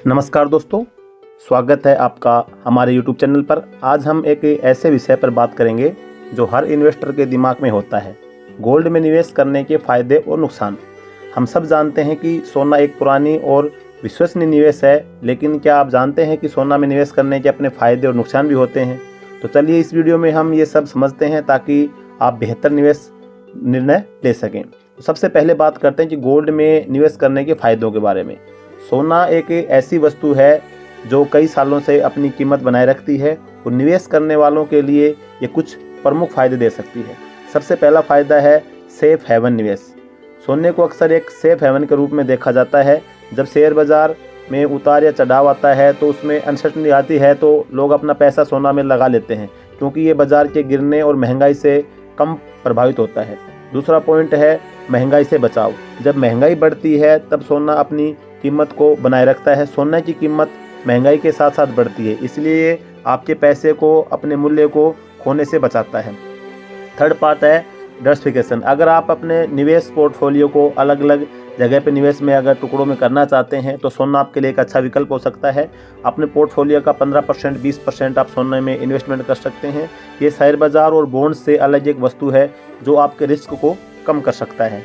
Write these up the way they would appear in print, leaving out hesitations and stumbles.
नमस्कार दोस्तों, स्वागत है आपका हमारे YouTube चैनल पर। आज हम एक ऐसे विषय पर बात करेंगे जो हर इन्वेस्टर के दिमाग में होता है, गोल्ड में निवेश करने के फायदे और नुकसान। हम सब जानते हैं कि सोना एक पुरानी और विश्वसनीय निवेश है, लेकिन क्या आप जानते हैं कि सोना में निवेश करने के अपने फायदे और नुकसान भी होते हैं? तो चलिए इस वीडियो में हम ये सब समझते हैं ताकि आप बेहतर निवेश निर्णय ले सकें। तो सबसे पहले बात करते हैं कि गोल्ड में निवेश करने के फायदों के बारे में। सोना एक ऐसी वस्तु है जो कई सालों से अपनी कीमत बनाए रखती है और निवेश करने वालों के लिए ये कुछ प्रमुख फायदे दे सकती है। सबसे पहला फायदा है सेफ हेवन निवेश। सोने को अक्सर एक सेफ हेवन के रूप में देखा जाता है। जब शेयर बाजार में उतार या चढ़ाव आता है तो उसमें अनसर्टेनिटी आती है तो लोग अपना पैसा सोना में लगा लेते हैं, क्योंकि ये बाजार के गिरने और महंगाई से कम प्रभावित होता है। दूसरा पॉइंट है महंगाई से बचाव। जब महंगाई बढ़ती है तब सोना अपनी कीमत को बनाए रखता है। सोने की कीमत महंगाई के साथ साथ बढ़ती है, इसलिए आपके पैसे को अपने मूल्य को खोने से बचाता है। थर्ड पार्ट है डाइवर्सिफिकेशन। अगर आप अपने निवेश पोर्टफोलियो को अलग अलग जगह पे निवेश में अगर टुकड़ों में करना चाहते हैं तो सोना आपके लिए एक अच्छा विकल्प हो सकता है। अपने पोर्टफोलियो का 15% 20% आप सोने में इन्वेस्टमेंट कर सकते हैं। ये शेयर बाजार और बॉन्ड से अलग एक वस्तु है जो आपके रिस्क को कम कर सकता है।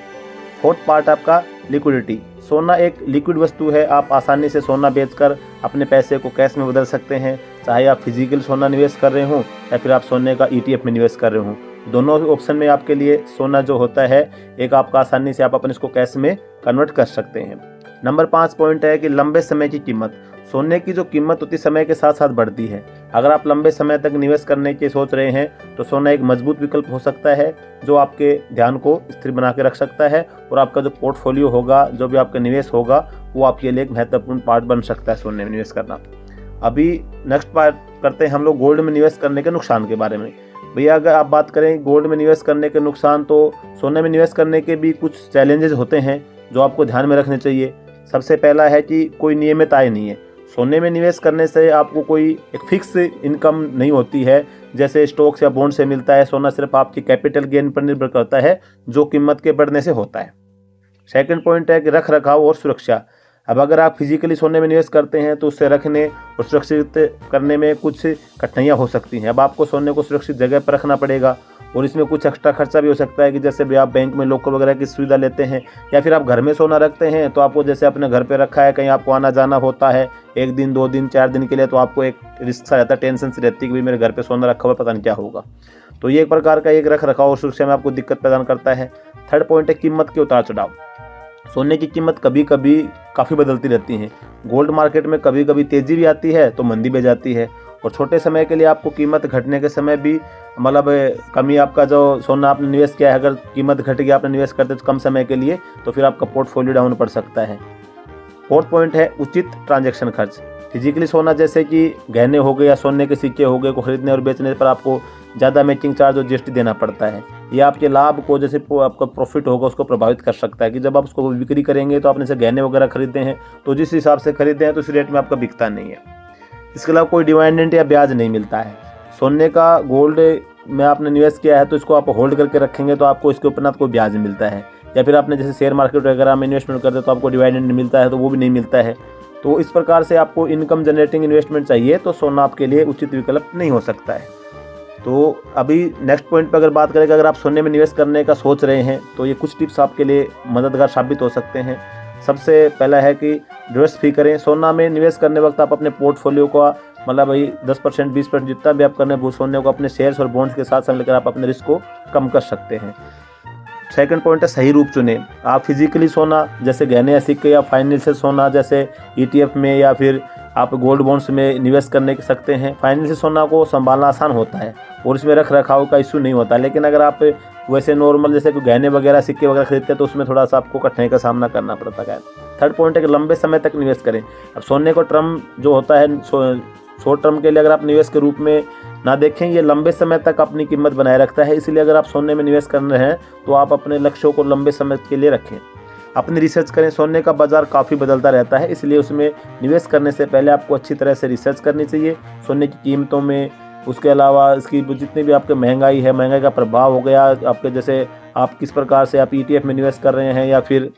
फोर्थ पार्ट आपका लिक्विडिटी। सोना एक लिक्विड वस्तु है। आप आसानी से सोना बेचकर अपने पैसे को कैश में बदल सकते हैं, चाहे आप फिजिकल सोना निवेश कर रहे हों या फिर आप सोने का ETF में निवेश कर रहे हों। दोनों ऑप्शन में आपके लिए सोना जो होता है एक आपका आसानी से आप अपने इसको कैश में कन्वर्ट कर सकते हैं। नंबर 5 पॉइंट है कि लंबे समय की कीमत। सोने की जो कीमत होती है समय के साथ साथ बढ़ती है। अगर आप लंबे समय तक निवेश करने की सोच रहे हैं तो सोना एक मजबूत विकल्प हो सकता है जो आपके ध्यान को स्थिर बना के रख सकता है और आपका जो पोर्टफोलियो होगा, जो भी आपका निवेश होगा, वो आपके लिए एक महत्वपूर्ण पार्ट बन सकता है सोने में निवेश करना। अभी नेक्स्ट पार्ट करते हैं हम लोग गोल्ड में निवेश करने के नुकसान के बारे में। भैया अगर आप बात करें गोल्ड में निवेश करने के नुकसान, तो सोने में निवेश करने के भी कुछ चैलेंजेस होते हैं जो आपको ध्यान में रखने चाहिए। सबसे पहला है कि कोई नियमित आय नहीं है। सोने में निवेश करने से आपको कोई एक फिक्स इनकम नहीं होती है जैसे स्टॉक्स या बॉन्ड से मिलता है। सोना सिर्फ आपकी कैपिटल गेन पर निर्भर करता है जो कीमत के बढ़ने से होता है। सेकंड पॉइंट है कि रख रखाव और सुरक्षा। अब अगर आप फिजिकली सोने में निवेश करते हैं तो उससे रखने और सुरक्षित करने में कुछ कठिनाइयाँ हो सकती हैं। अब आपको सोने को सुरक्षित जगह पर रखना पड़ेगा और इसमें कुछ एक्स्ट्रा खर्चा भी हो सकता है कि जैसे भी आप बैंक में लॉकर वगैरह की सुविधा लेते हैं या फिर आप घर में सोना रखते हैं तो आपको जैसे अपने घर पे रखा है, कहीं आपको आना जाना होता है 1 दिन 2 दिन 4 दिन के लिए, तो आपको एक रिस्क सा रहता है, टेंशन सी रहती है कि भाई मेरे घर पे सोना रखा हुआ है, पता नहीं क्या होगा। तो ये एक प्रकार का एक रख रखाव और सुरक्षा में आपको दिक्कत प्रदान करता है। थर्ड पॉइंट है कीमत के उतार चढ़ाव। सोने की कीमत कभी कभी काफ़ी बदलती रहती है। गोल्ड मार्केट में कभी कभी तेज़ी भी आती है तो मंदी भी जाती है और छोटे समय के लिए आपको कीमत घटने के समय भी मतलब कमी, आपका जो सोना आपने निवेश किया है अगर कीमत घट गया, आपने निवेश करते तो कम समय के लिए, तो फिर आपका पोर्टफोलियो डाउन पड़ सकता है। फोर्थ पॉइंट है उचित ट्रांजैक्शन खर्च। फिजिकली सोना जैसे कि गहने हो गए या सोने के सिक्के हो गए को खरीदने और बेचने पर आपको ज़्यादा मेकिंग चार्ज और GST देना पड़ता है। ये आपके लाभ को, जैसे आपका प्रॉफिट होगा, उसको प्रभावित कर सकता है कि जब आप उसको बिक्री करेंगे तो आपने से गहने वगैरह खरीदे हैं तो जिस हिसाब से खरीदे हैं तो उस रेट में आपका बिकता नहीं है। इसके अलावा कोई डिविडेंड या ब्याज नहीं मिलता है। सोने का गोल्ड में आपने निवेश किया है तो इसको आप होल्ड करके रखेंगे तो आपको इसके ऊपर ना कोई ब्याज मिलता है, या फिर आपने जैसे शेयर मार्केट वगैरह में इन्वेस्टमेंट करते तो आपको डिविडेंड मिलता है तो वो भी नहीं मिलता है। तो इस प्रकार से आपको इनकम जनरेटिंग इन्वेस्टमेंट चाहिए तो सोना आपके लिए उचित विकल्प नहीं हो सकता है। तो अभी नेक्स्ट पॉइंट पर अगर बात करें कि अगर आप सोने में निवेश करने का सोच रहे हैं तो ये कुछ टिप्स आपके लिए मददगार साबित हो सकते हैं। सबसे पहला है कि डाइवर्सिफाई करें। सोना में निवेश करने वक्त आप अपने पोर्टफोलियो का मतलब भाई 10% 20% जितना भी आप करने वो सोने को अपने शेयर्स और बॉन्ड्स के साथ संग लेकर आप अपने रिस्क को कम कर सकते हैं। सेकंड पॉइंट है सही रूप चुनें। आप फिजिकली सोना जैसे गहने या सिक्के या फाइनेंशियल सोना जैसे ETF में या फिर आप गोल्ड बॉन्ड्स में निवेश करने के सकते हैं। फाइनेंशियल सोना को संभालना आसान होता है और इसमें रख रखाव का इशू नहीं होता, लेकिन अगर आप वैसे नॉर्मल जैसे कोई गहने वगैरह सिक्के वगैरह खरीदते हैं तो उसमें थोड़ा सा आपको कठिनाई का सामना करना पड़ता है। थर्ड पॉइंट है कि लंबे समय तक निवेश करें। अब सोने को टर्म जो होता है शॉर्ट टर्म के लिए अगर आप निवेश के रूप में ना देखें, ये लंबे समय तक अपनी कीमत बनाए रखता है। इसलिए अगर आप सोने में निवेश कर रहे हैं तो आप अपने लक्ष्यों को लंबे समय के लिए रखें। अपनी रिसर्च करें। सोने का बाज़ार काफ़ी बदलता रहता है, इसलिए उसमें निवेश करने से पहले आपको अच्छी तरह से रिसर्च करनी चाहिए सोने की कीमतों में। उसके अलावा इसकी जितनी भी आपके महंगाई है, महंगाई का प्रभाव हो गया आपके, जैसे आप किस प्रकार से आप ETF में निवेश कर रहे हैं या फिर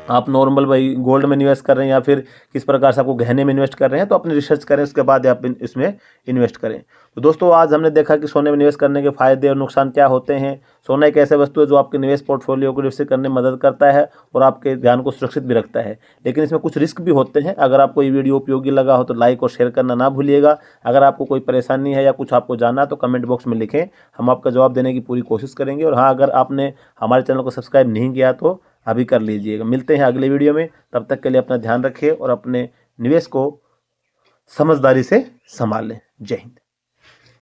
आप नॉर्मल भाई गोल्ड में इन्वेस्ट कर रहे हैं या फिर किस प्रकार से आपको गहने में इन्वेस्ट कर रहे हैं, तो अपनी रिसर्च करें, उसके बाद आप इसमें इन्वेस्ट करें। तो दोस्तों आज हमने देखा कि सोने में निवेश करने के फायदे और नुकसान क्या होते हैं। सोना एक ऐसा वस्तु है जो आपके निवेश पोर्टफोलियो को विकसित करने में मदद करता है और आपके ध्यान को सुरक्षित भी रखता है, लेकिन इसमें कुछ रिस्क भी होते हैं। अगर आपको ये वीडियो उपयोगी लगा हो तो लाइक और शेयर करना ना भूलिएगा। अगर आपको कोई परेशानी है या कुछ आपको जानना है तो कमेंट बॉक्स में लिखें, हम आपका जवाब देने की पूरी कोशिश करेंगे। और हाँ, अगर आपने हमारे चैनल को सब्सक्राइब नहीं किया तो अभी कर लीजिएगा। मिलते हैं अगले वीडियो में, तब तक के लिए अपना ध्यान रखिए और अपने निवेश को समझदारी से संभालें। जय हिंद।